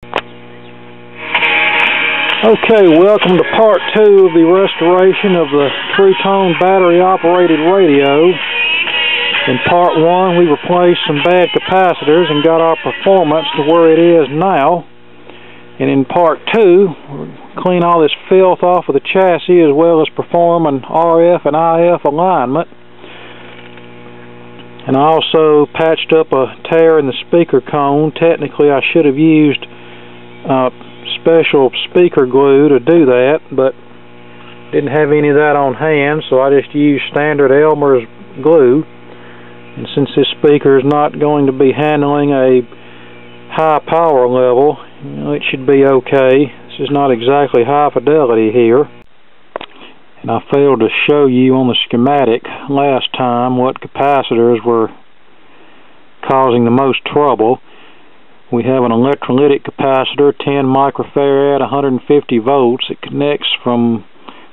Okay, welcome to part 2 of the restoration of the Truetone battery-operated radio. In part 1, we replaced some bad capacitors and got our performance to where it is now. And in part 2, we'll clean all this filth off of the chassis as well as perform an RF and IF alignment. And I also patched up a tear in the speaker cone. Technically, I should have used special speaker glue to do that, but didn't have any of that on hand, so I just used standard Elmer's glue. And since this speaker is not going to be handling a high power level, it should be okay. This is not exactly high fidelity here. And I failed to show you on the schematic last time what capacitors were causing the most trouble. We have an electrolytic capacitor, 10 microfarad, 150 volts. It connects from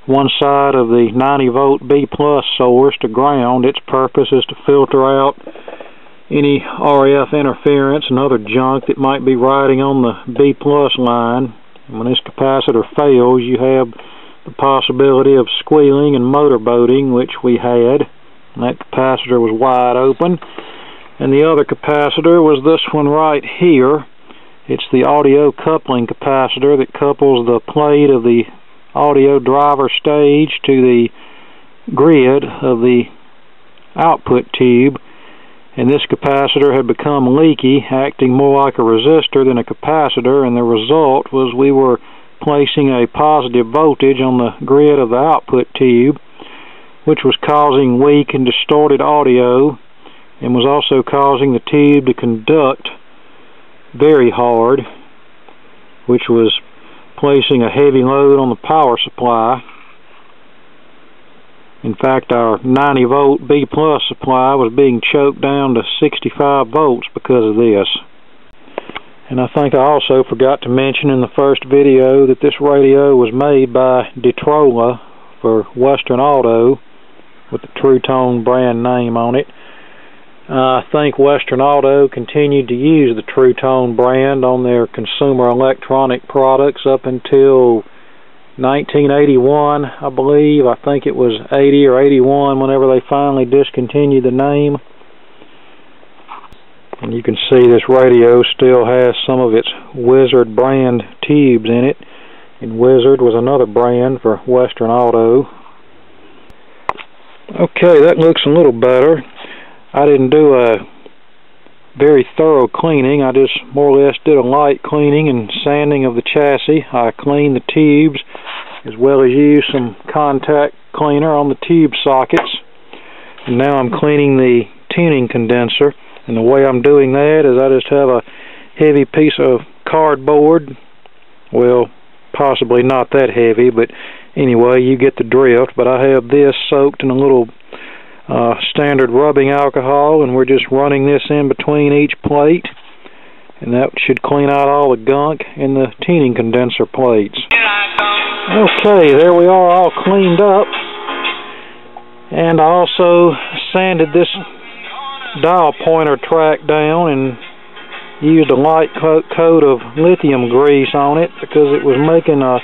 one side of the 90 volt B plus source to ground. Its purpose is to filter out any RF interference and other junk that might be riding on the B plus line. And when this capacitor fails, you have the possibility of squealing and motorboating, which we had. And that capacitor was wide open. And the other capacitor was this one right here. It's the audio coupling capacitor that couples the plate of the audio driver stage to the grid of the output tube. And this capacitor had become leaky, acting more like a resistor than a capacitor, and the result was we were placing a positive voltage on the grid of the output tube, which was causing weak and distorted audio, and was also causing the tube to conduct very hard, which was placing a heavy load on the power supply. In fact, our 90 volt B plus supply was being choked down to 65 volts because of this. And I think I also forgot to mention in the first video that this radio was made by Truetone for Western Auto with the Truetone brand name on it. I think Western Auto continued to use the Truetone brand on their consumer electronic products up until 1981, I believe. I think it was 80 or 81 whenever they finally discontinued the name. And you can see this radio still has some of its Wizard brand tubes in it. And Wizard was another brand for Western Auto. Okay, that looks a little better. I didn't do a very thorough cleaning. I just more or less did a light cleaning and sanding of the chassis. I cleaned the tubes as well as used some contact cleaner on the tube sockets. And now I'm cleaning the tuning condenser. And the way I'm doing that is I just have a heavy piece of cardboard. Well, possibly not that heavy, but anyway, you get the drift. But I have this soaked in a little standard rubbing alcohol, and we're just running this in between each plate, and that should clean out all the gunk in the tuning condenser plates. Okay, there we are, all cleaned up. And I also sanded this dial pointer track down and used a light coat of lithium grease on it because it was making a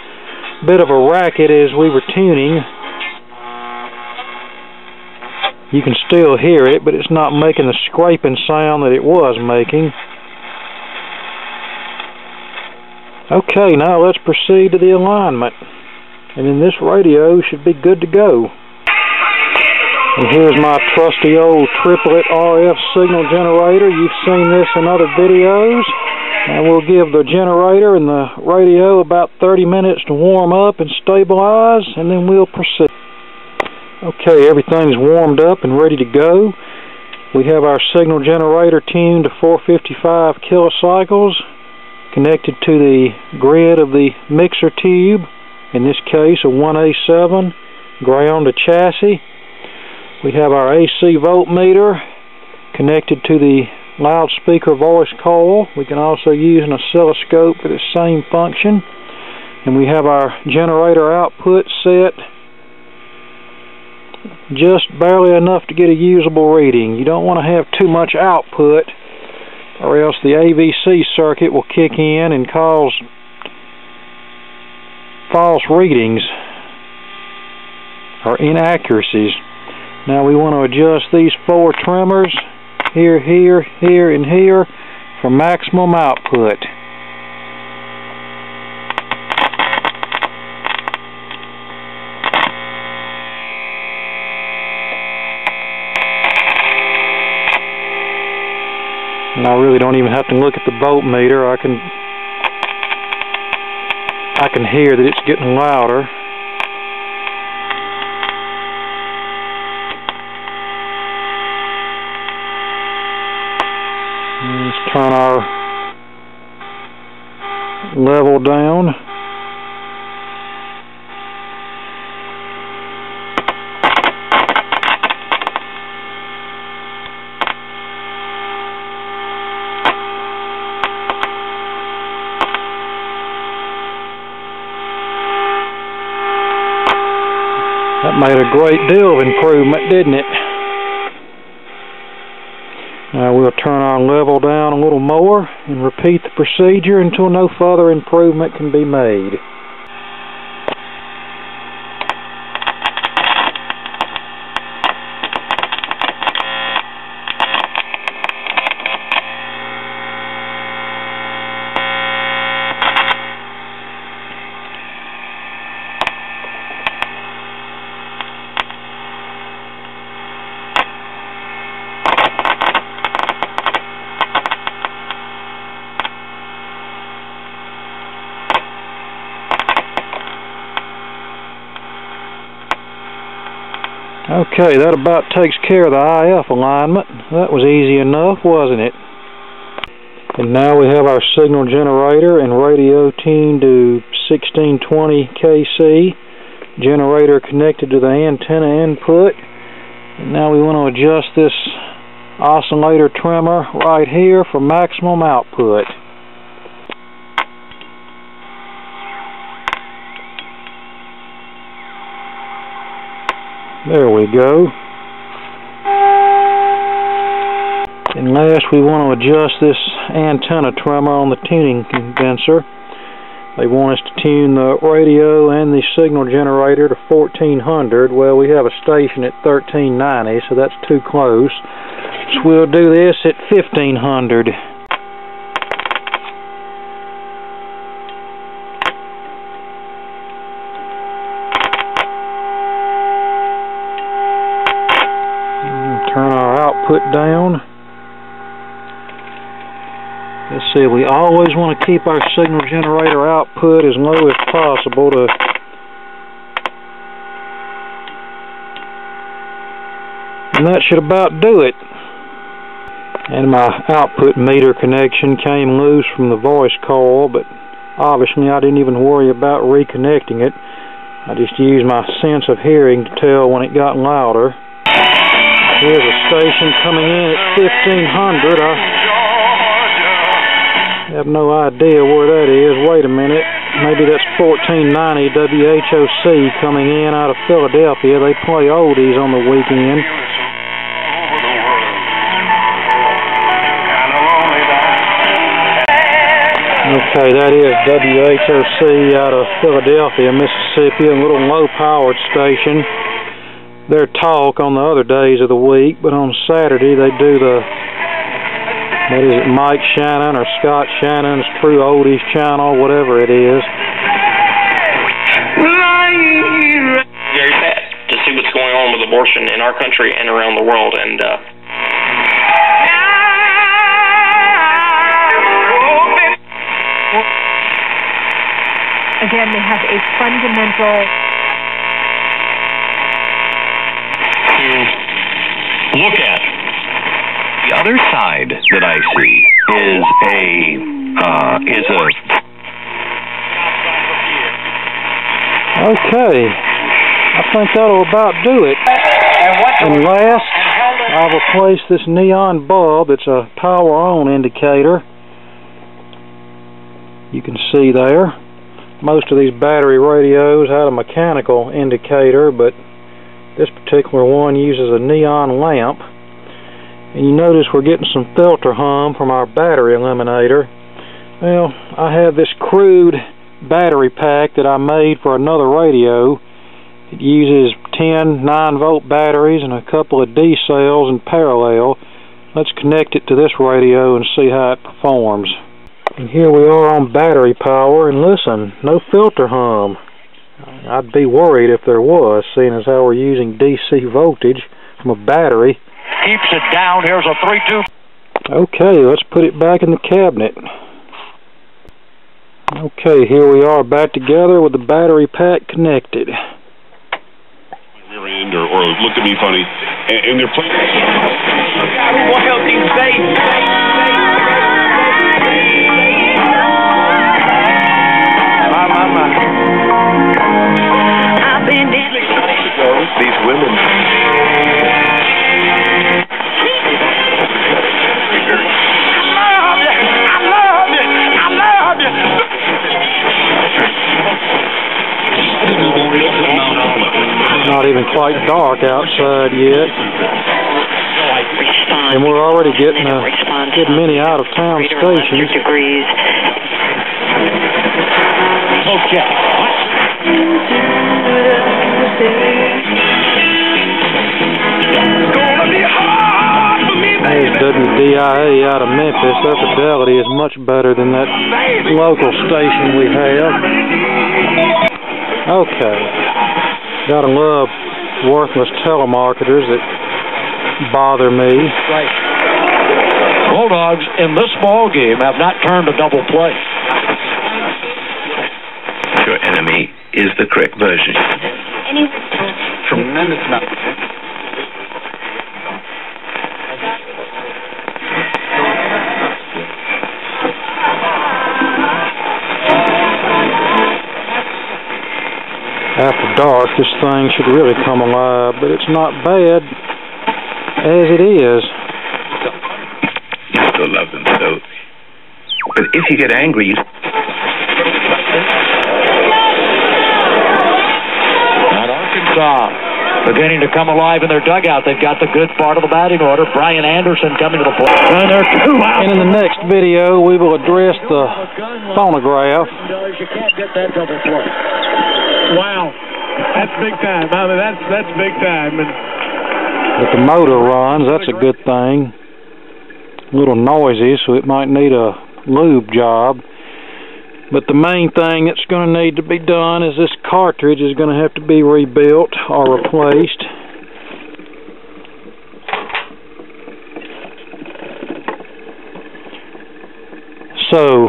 bit of a racket as we were tuning. You can still hear it, but it's not making the scraping sound that it was making. Okay, now let's proceed to the alignment. And then this radio should be good to go. And here's my trusty old triplet RF signal generator. You've seen this in other videos. And we'll give the generator and the radio about 30 minutes to warm up and stabilize, and then we'll proceed. Okay, everything's warmed up and ready to go. We have our signal generator tuned to 455 kilocycles, connected to the grid of the mixer tube, in this case a 1A7, ground to chassis. We have our AC voltmeter connected to the loudspeaker voice coil. We can also use an oscilloscope for the same function. And we have our generator output set just barely enough to get a usable reading. You don't want to have too much output or else the AVC circuit will kick in and cause false readings or inaccuracies. Now we want to adjust these 4 trimmers here, here, here, and here for maximum output. And I really don't even have to look at the voltmeter. I can hear that it's getting louder. Let's turn our level down. That made a great deal of improvement, didn't it? Now we'll turn our level down a little more and repeat the procedure until no further improvement can be made. Okay, that about takes care of the IF alignment. That was easy enough, wasn't it? And now we have our signal generator and radio tuned to 1620 kC. Generator connected to the antenna input. And now we want to adjust this oscillator trimmer right here for maximum output. There we go. And last, we want to adjust this antenna trimmer on the tuning condenser. They want us to tune the radio and the signal generator to 1400. Well, we have a station at 1390, so that's too close. So we'll do this at 1500. Turn our output down. Let's see, we always want to keep our signal generator output as low as possible and that should about do it. And my output meter connection came loose from the voice coil, but obviously I didn't even worry about reconnecting it. I just used my sense of hearing to tell when it got louder. Here's a station coming in at 1500. I have no idea where that is. Wait a minute. Maybe that's 1490 WHOC coming in out of Philadelphia. They play oldies on the weekend. Okay, that is WHOC out of Philadelphia, Mississippi, a little low-powered station. Their talk on the other days of the week, but on Saturday they do the, what is it, Mike Shannon or Scott Shannon's True Oldies channel, whatever it is. Very sad to see what's going on with abortion in our country and around the world, and again, they have a fundamental look at. The other side that I see is Okay, I think that'll about do it. And last, I'll replace this neon bulb. It's a power on indicator. You can see there. Most of these battery radios had a mechanical indicator, but this particular one uses a neon lamp. And you notice we're getting some filter hum from our battery eliminator. Well, I have this crude battery pack that I made for another radio. It uses 10 9-volt batteries and a couple of D cells in parallel. Let's connect it to this radio and see how it performs. And here we are on battery power, and listen, no filter hum. I'd be worried if there was, seeing as how we're using DC voltage from a battery. Keeps it down. Here's a 3-2. Okay, let's put it back in the cabinet. Okay, here we are back together with the battery pack connected. Rear end or looked at me funny, and they're playing. I've been These women. Not even quite dark outside yet, and we're already getting a good many out-of-town stations. There's WDIA out of Memphis. Their fidelity is much better than that local station we have. Okay. Gotta love worthless telemarketers that bother me. Right. Bulldogs in this ball game have not turned a double play. Your enemy is the correct version. Tremendous amount. After dark, this thing should really come alive, but it's not bad as it is. You still love them, so. But if you get angry, you. And Arkansas beginning to come alive in their dugout. They've got the good part of the batting order. Brian Anderson coming to the plate. And they're 2 out. And in the next video, we will address the phonograph. You can't get that double play. Wow, that's big time. I mean, that's big time. And If the motor runs, that's a good thing. A little noisy, so it might need a lube job. But the main thing that's going to need to be done is this cartridge is going to have to be rebuilt or replaced. So,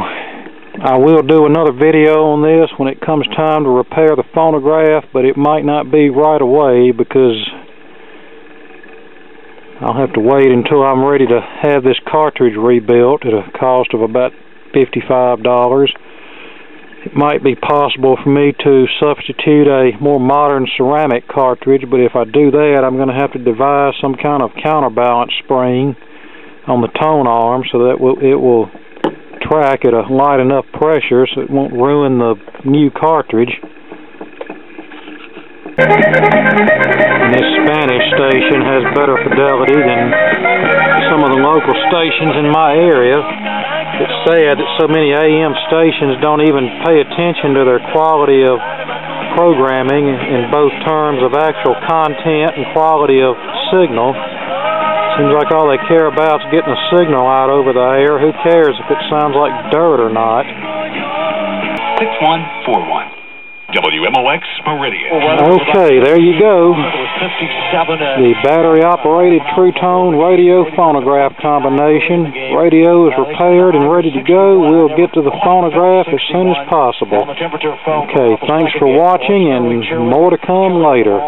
I will do another video on this when it comes time to repair the phonograph, but it might not be right away because I'll have to wait until I'm ready to have this cartridge rebuilt at a cost of about $55. It might be possible for me to substitute a more modern ceramic cartridge, but if I do that, I'm going to have to devise some kind of counterbalance spring on the tone arm so that it will track at a light enough pressure so it won't ruin the new cartridge. And this Spanish station has better fidelity than some of the local stations in my area. It's sad that so many AM stations don't even pay attention to their quality of programming in both terms of actual content and quality of signal. Seems like all they care about is getting a signal out over the air. Who cares if it sounds like dirt or not? 6141. WMOX Meridian. Okay, there you go. The battery-operated Truetone radio phonograph combination. Radio is repaired and ready to go. We'll get to the phonograph as soon as possible. Okay, thanks for watching, and more to come later.